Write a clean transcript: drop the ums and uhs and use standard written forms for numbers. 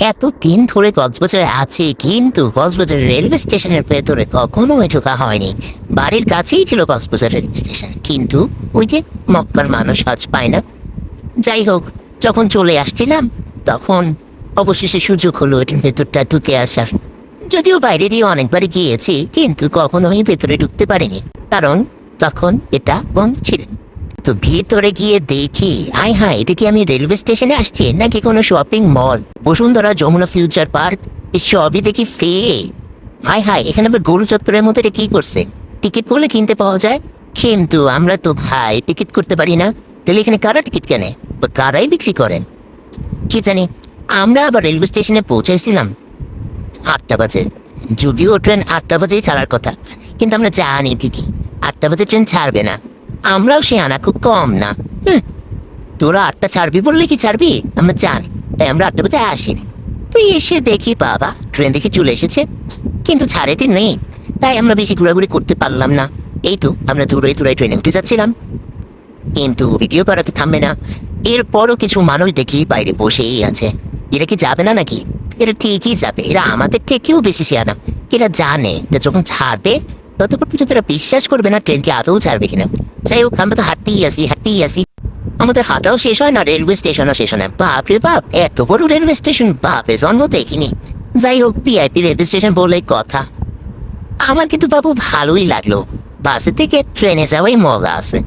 এতদিন ধরে কক্সবাজারে আছি, কিন্তু কক্সবাজার রেলওয়ে স্টেশনের ভেতরে কখনোই ঢোকা হয়নি। বাড়ির কাছেই ছিল কক্সবাজার রেলওয়ে স্টেশন, কিন্তু ওই যে মক্কার মানুষ আজ পায় না। যাই হোক, যখন চলে আসছিলাম তখন অবশেষে সুযোগ হলো এটার ভেতরটা ঢুকে আসার। যদিও বাইরে দিয়ে অনেকবারই গিয়েছি, কিন্তু কখনোই ভেতরে ঢুকতে পারিনি, কারণ তখন এটা বন্ধ ছিল। তো ভিতরে গিয়ে দেখি, হাই হাই, এটা কি আমি রেলওয়ে স্টেশনে আসছি নাকি কোনো shopping mall? Bashundhara, Jamuna future park, এই সবই দেখি ফে। হাই হাই, এখানে আবার গোল চত্বরের মধ্যে এটা কি করছে? টিকিট করলে কিনতে পাওয়া যায়, কিন্তু আমরা তো ভাই টিকিট করতে পারি না। তাহলে এখানে কারা টিকিট কেনে বা কারাই বিক্রি করেন কি জানি। আমরা আবার রেলওয়ে স্টেশনে পৌঁছাইছিলাম 8টা বাজে। যদিও ট্রেন 8টা বাজেই ছাড়ার কথা, কিন্তু আমরা জানি ঠিকই 8টা বাজে ট্রেন ছাড়বে না। আমরাও সে আনা খুব কম না। তোরা 8টা ছাড়বি বললে কি ছাড়বি, আমরা জানি, তাই আমরা 8টা বাজে আসিনি। তুই এসে দেখি বাবা ট্রেন দেখে চলে এসেছে, কিন্তু ছাড়েতে নেই। তাই আমরা বেশি ঘোরাঘুরি করতে পারলাম না। এই তো আমরা দূরে দূরে ট্রেনে উঠে যাচ্ছিলাম, কিন্তু ভিডিও করাতে থামবে না। এরপরও কিছু মানুষ দেখি বাইরে বসেই আছে। এরা কি যাবে না নাকি? এরা ঠিকই যাবে, এরা আমাদের থেকেও বেশি শেয়ানা। এরা জানে যে যখন ছাড়বে ততক্ষণ পর্যন্ত এরা বিশ্বাস করবে না ট্রেনকে আদৌ ছাড়বে কিনা। যাই হোক, আমরা তো হাঁটতেই আসি। আমাদের হাঁটাও শেষ হয় না, রেলওয়ে স্টেশনও শেষ হয় না। বাপ রে বাপ, এত বড় রেলওয়ে স্টেশন বাপে জন্ম দেখিনি। যাই হোক, ভিআইপি রেলওয়ে স্টেশন বলে কথা। আমার কিন্তু বাবু ভালোই লাগলো, বাসে থেকে ট্রেনে যাওয়াই মজা আছে।